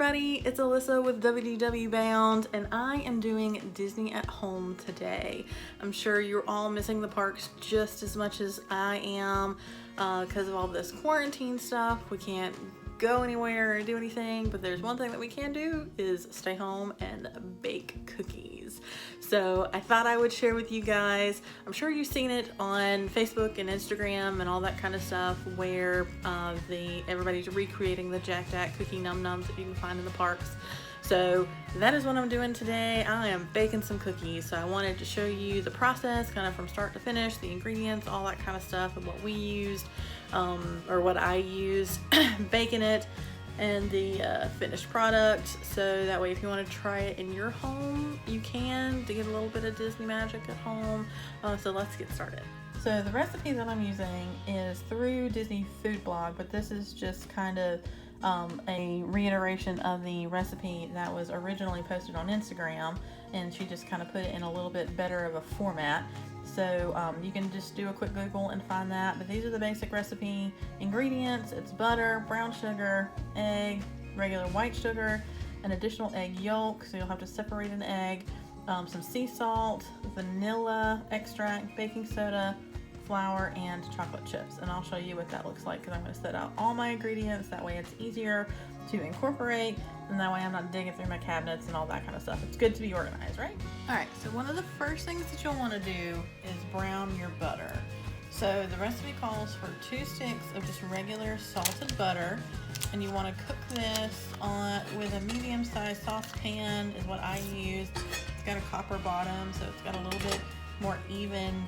everybody, it's Alyssa with WDW Bound, and I am doing Disney at home today. I'm sure you're all missing the parks just as much as I am because of all this quarantine stuff. We can't go anywhere or do anything, but there's one thing that we can do is stay home and bake cookies. So I thought I would share with you guys. I'm sure you've seen it on Facebook and Instagram and all that kind of stuff where everybody's recreating the Jack Jack cookie num nums that you can find in the parks. So that is what I'm doing today. I am baking some cookies. So I wanted to show you the process kind of from start to finish, the ingredients, all that kind of stuff, and what we used or what I used baking it, and the finished product. So that way if you want to try it in your home, you can, to get a little bit of Disney magic at home. So let's get started. So the recipe that I'm using is through Disney Food Blog, but this is just kind of a reiteration of the recipe that was originally posted on Instagram, and she just kind of put it in a little bit better of a format. So you can just do a quick Google and find that, but these are the basic recipe ingredients. It's butter, brown sugar, egg, regular white sugar, an additional egg yolk, so you'll have to separate an egg, some sea salt, vanilla extract, baking soda, flour, and chocolate chips. And I'll show you what that looks like because I'm going to set out all my ingredients. That way it's easier to incorporate, and that way I'm not digging through my cabinets and all that kind of stuff. It's good to be organized, right? Alright, so one of the first things that you'll want to do is brown your butter. So the recipe calls for 2 sticks of just regular salted butter, and you want to cook this with a medium-sized saucepan is what I used. It's got a copper bottom, so it's got a little bit more even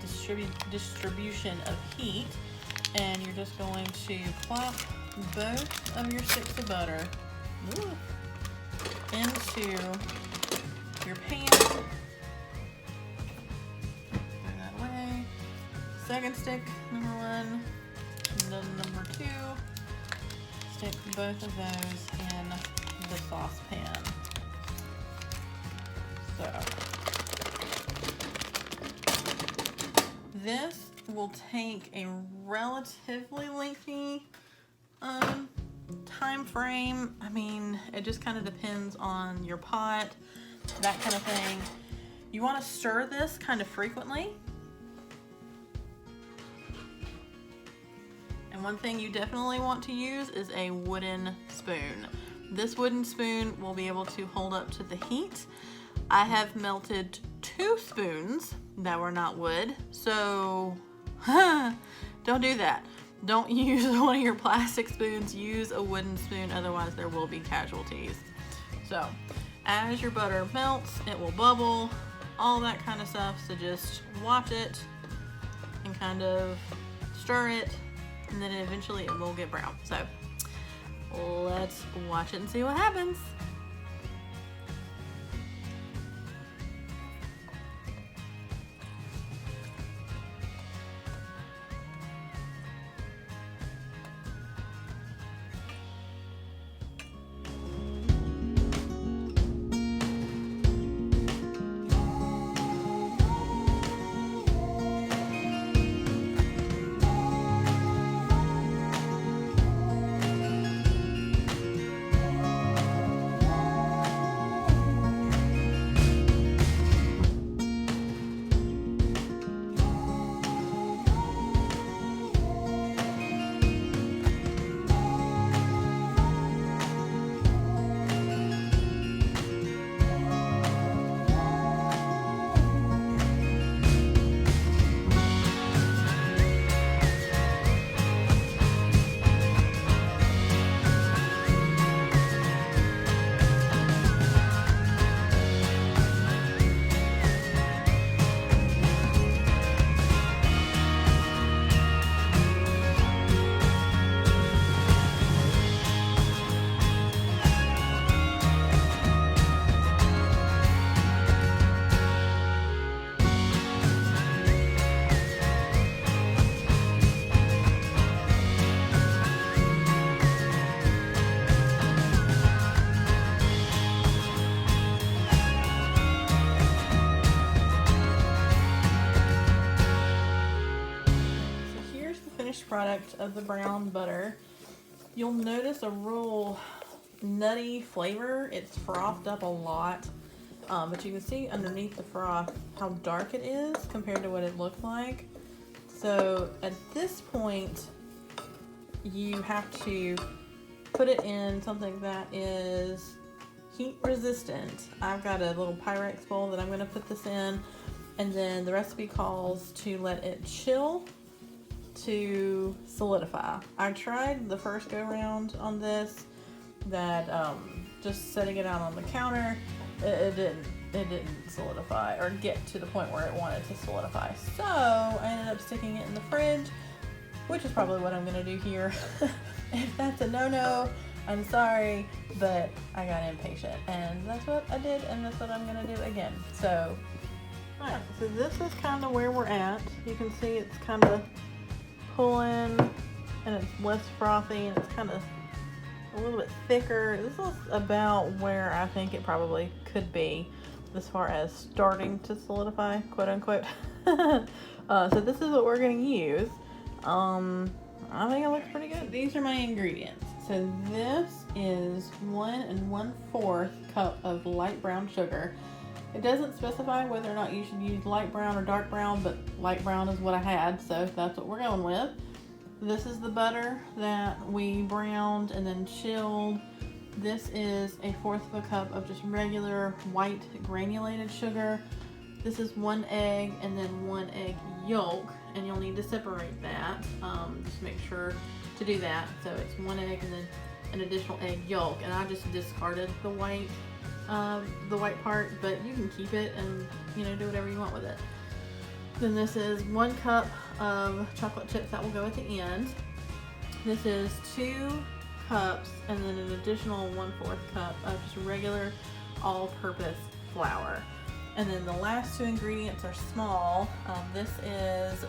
distribution of heat, and you're just going to plop both of your sticks of butter into your pan. Throw that away. Second stick, number 1, and then number 2. Stick both of those in the saucepan. So this will take a relatively lengthy time frame. I mean, it just kind of depends on your pot, that kind of thing. You want to stir this kind of frequently. And one thing you definitely want to use is a wooden spoon. This wooden spoon will be able to hold up to the heat. I have melted 2 spoons that were not wood, so don't do that. Don't use one of your plastic spoons, use a wooden spoon, otherwise there will be casualties. So as your butter melts, it will bubble, all that kind of stuff, so just watch it and kind of stir it, and then eventually it will get brown. So let's watch it and see what happens. product of the brown butter. You'll notice a real nutty flavor. It's frothed up a lot. But you can see underneath the froth how dark it is compared to what it looked like. So at this point, you have to put it in something that is heat resistant. I've got a little Pyrex bowl that I'm going to put this in, and then the recipe calls to let it chill to solidify. I tried the first go round on this, that just setting it out on the counter, it didn't solidify or get to the point where it wanted to solidify. So I ended up sticking it in the fridge, which is probably what I'm gonna do here. If that's a no-no, I'm sorry, but I got impatient, and that's what I did, and that's what I'm gonna do again. So, alright, so this is kind of where we're at. You can see it's kind of pulling, and it's less frothy, and it's kind of a little bit thicker. This is about where I think it probably could be as far as starting to solidify, quote unquote. So this is what we're going to use. I think it looks pretty good. These are my ingredients. So this is 1 1/4 cup of light brown sugar. It doesn't specify whether or not you should use light brown or dark brown, but light brown is what I had, so that's what we're going with. This is the butter that we browned and then chilled. This is 1/4 cup of just regular white granulated sugar. This is 1 egg and then 1 egg yolk, and you'll need to separate that. Just make sure to do that. So it's 1 egg and then an additional egg yolk, and I just discarded the white part, but you can keep it and do whatever you want with it. Then this is 1 cup of chocolate chips that will go at the end. This is 2 cups and then an additional 1/4 cup of just regular all-purpose flour. And then the last 2 ingredients are small. This is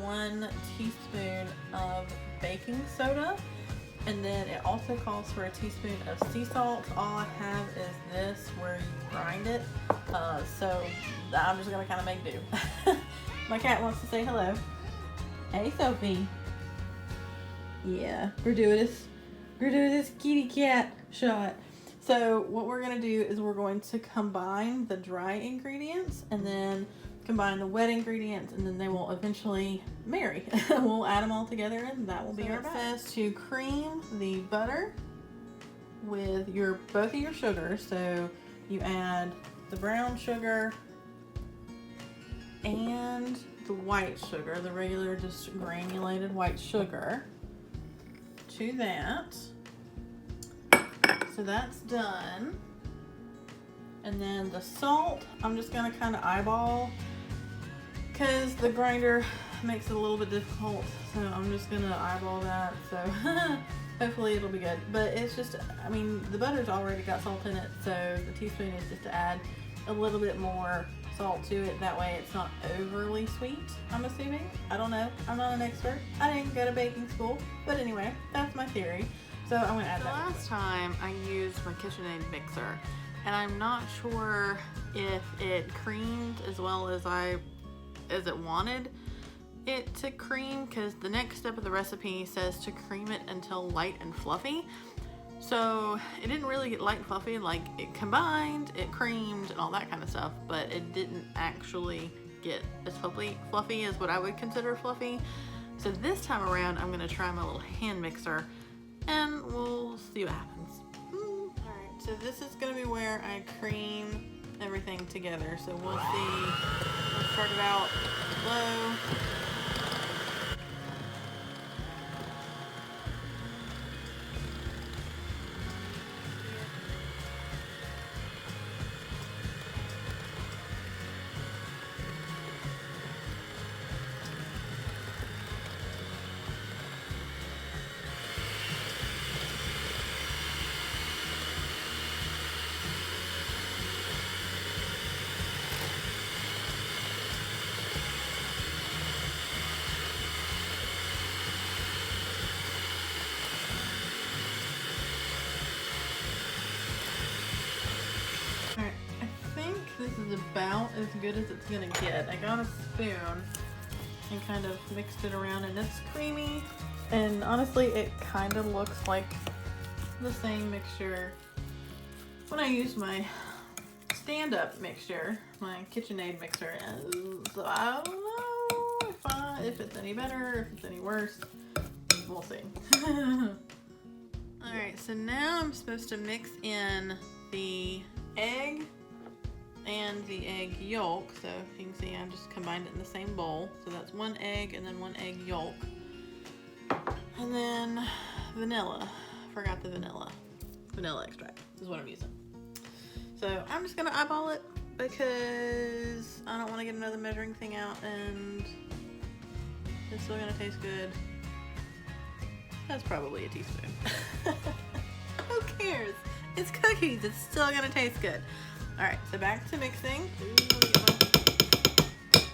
1 teaspoon of baking soda, and then it also calls for a teaspoon of sea salt. All I have is this where you grind it, so I'm just gonna kind of make do. My cat wants to say hello. Hey, Sophie. Yeah, we're doing this kitty cat shot. So what we're gonna do is we're going to combine the dry ingredients and then combine the wet ingredients, and then they will eventually marry. We'll add them all together, and that will be our batch. It says to cream the butter with both of your sugars. So you add the brown sugar and the white sugar, the regular just granulated white sugar, to that. So that's done. And then the salt, I'm just gonna kind of eyeball because the grinder makes it a little bit difficult. So I'm just gonna eyeball that. So hopefully it'll be good. But it's just, the butter's already got salt in it. So the teaspoon is just to add a little bit more salt to it. That way it's not overly sweet, I'm assuming. I don't know. I'm not an expert. I didn't go to baking school. But anyway, that's my theory. So I'm gonna add that. Last time I used my KitchenAid mixer, and I'm not sure if it creamed as well as it wanted it to cream, because the next step of the recipe says to cream it until light and fluffy. So it didn't really get light and fluffy. Like, it combined, it creamed, and all that kind of stuff, but it didn't actually get as fluffy as what I would consider fluffy. So this time around, I'm gonna try my little hand mixer, and we'll see what happens. Alright, so this is gonna be where I cream everything together. So we'll see. We'll start it out low. This is about as good as it's gonna get. I got a spoon and kind of mixed it around, and it's creamy, and honestly it kind of looks like the same mixture when I use my stand-up mixture, my KitchenAid mixer, so I don't know if it's any better, if it's any worse. We'll see. Alright, so now I'm supposed to mix in the egg and the egg yolk. So if you can see, I've just combined it in the same bowl. So that's one egg and then one egg yolk. And then vanilla. Forgot the vanilla. Vanilla extract is what I'm using. So I'm just gonna eyeball it because I don't want to get another measuring thing out, and it's still gonna taste good. That's probably a teaspoon. Who cares? It's cookies. It's still gonna taste good. All right, so back to mixing. Ooh, let me get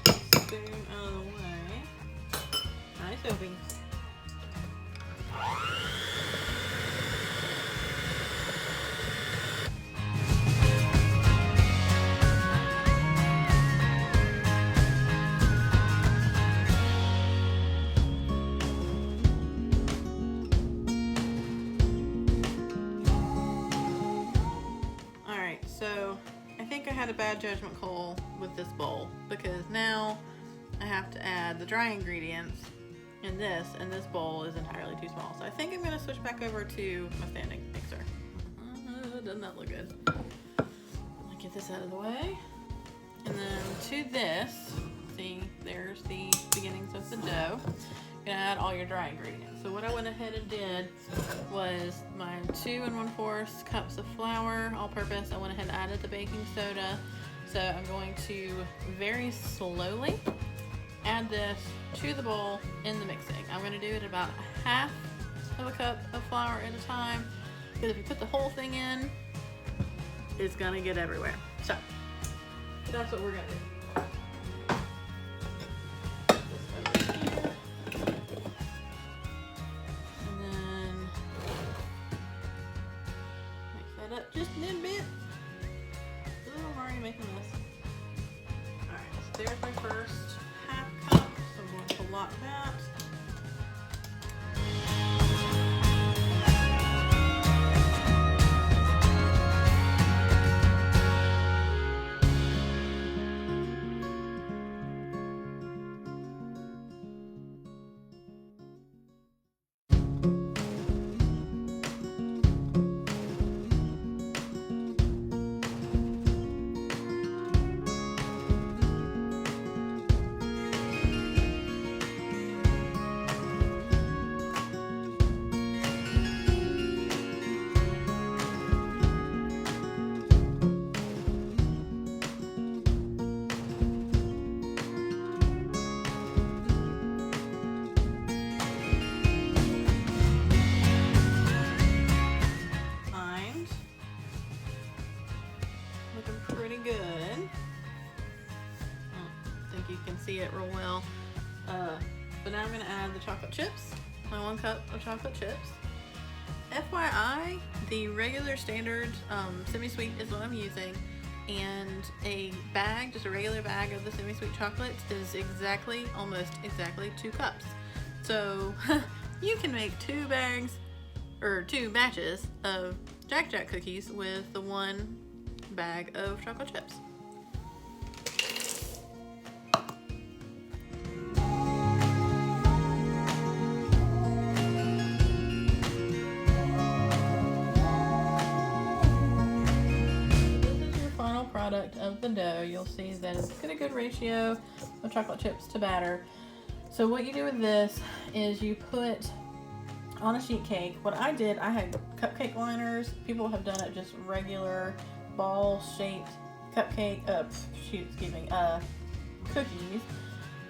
my spoon out of the way. Nice opening. So I think I had a bad judgment call with this bowl because now I have to add the dry ingredients in this, and this bowl is entirely too small. So I think I'm going to switch back over to my standing mixer. Doesn't that look good? I'll get this out of the way. And then to this, see, there's the beginnings of the dough. You're going to add all your dry ingredients. So what I went ahead and did was my 2 1/4 cups of flour, all-purpose. I went ahead and added the baking soda. So I'm going to very slowly add this to the bowl in the mixing. I'm going to do it about 1/2 of a cup of flour at a time, because if you put the whole thing in, it's going to get everywhere. So that's what we're going to do. Just a little bit. Ooh, I'm already making this. Alright, so there's my first 1/2 cup. So I'm going to lock that. See it real well. But now I'm going to add the chocolate chips, my 1 cup of chocolate chips. FYI, the regular standard semi-sweet is what I'm using, and a bag, just a regular bag of the semi-sweet chocolates is almost exactly 2 cups. So you can make 2 bags or 2 batches of Jack Jack cookies with the 1 bag of chocolate chips. Product of the dough. You'll see that it's got a good ratio of chocolate chips to batter. So what you do with this is you put on a sheet cake. What I did, I had cupcake liners. People have done it just regular ball shaped cupcake, cookies.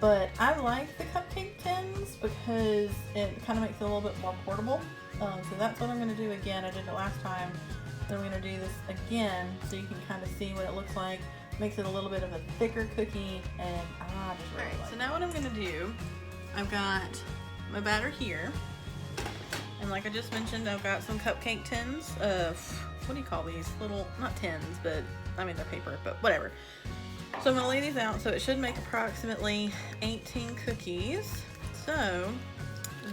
But I like the cupcake tins because it kind of makes it a little bit more portable. So that's what I'm going to do again. I did it last time. Then I'm going to do this again so you can kind of see what it looks like. Makes it a little bit of a thicker cookie, and I just really like it. So now what I'm going to do, I've got my batter here, and like I just mentioned, I've got some cupcake tins of, what do you call these? Little, not tins, but I mean they're paper, but whatever. So I'm going to lay these out, so it should make approximately 18 cookies. So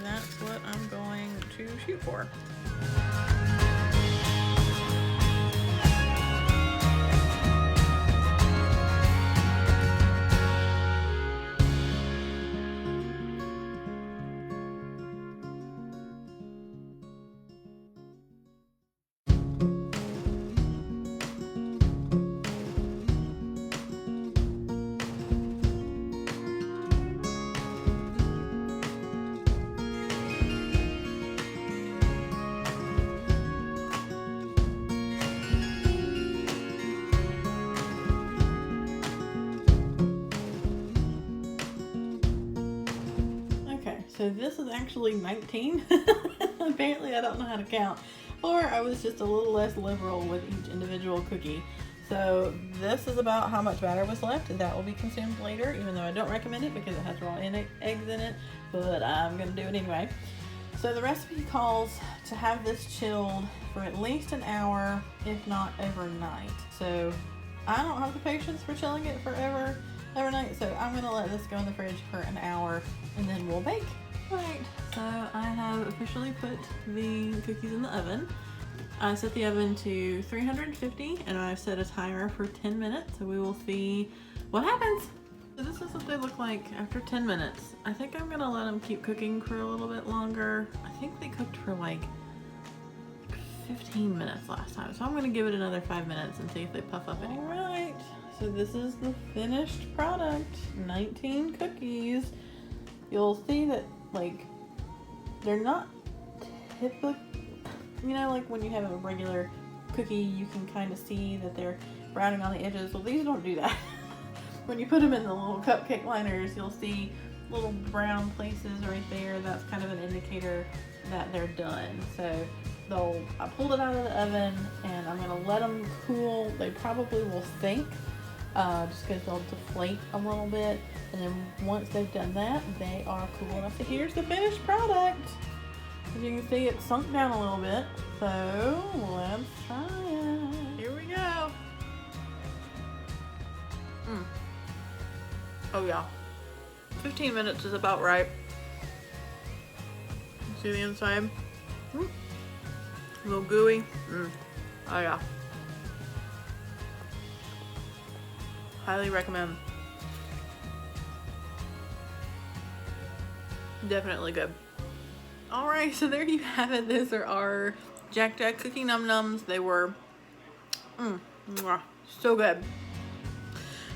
that's what I'm going to shoot for. so this is actually 19. Apparently I don't know how to count, or I was just a little less liberal with each individual cookie. So this is about how much batter was left, and that will be consumed later, even though I don't recommend it because it has raw eggs in it, but I'm gonna do it anyway. So the recipe calls to have this chilled for at least an hour, if not overnight. So I don't have the patience for chilling it forever overnight, so I'm gonna let this go in the fridge for an hour and then we'll bake. Right, so I have officially put the cookies in the oven. I set the oven to 350 and I've set a timer for 10 minutes, so we will see what happens. So this is what they look like after 10 minutes. I think I'm gonna let them keep cooking for a little bit longer. I think they cooked for like 15 minutes last time, so I'm gonna give it another 5 minutes and see if they puff up any. All right, so this is the finished product, 19 cookies. You'll see that, like, they're not typical, you know, like when you have a regular cookie, you can kind of see that they're browning on the edges. Well, these don't do that. When you put them in the little cupcake liners, you'll see little brown places right there. That's kind of an indicator that they're done. So I pulled it out of the oven and I'm gonna let them cool. They probably will sink, just because they'll deflate a little bit. And then once they've done that, they are cool enough. So here's the finished product. As you can see, it sunk down a little bit. So let's try it. Here we go. Oh yeah, 15 minutes is about right. See the inside? A little gooey. Oh yeah. Highly recommend. Definitely good. Alright, so there you have it. Those are our Jack Jack Cookie Num Nums. They were so good.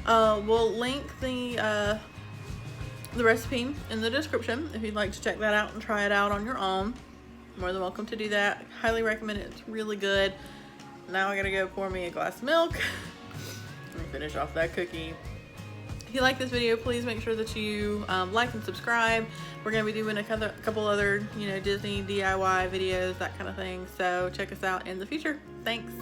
We'll link the recipe in the description if you'd like to check that out and try it out on your own. More than welcome to do that. Highly recommend it. It's really good. Now I gotta go pour me a glass of milk and finish off that cookie. If you like this video, please make sure that you like and subscribe. We're gonna be doing a couple other, Disney DIY videos, that kind of thing. So check us out in the future. Thanks.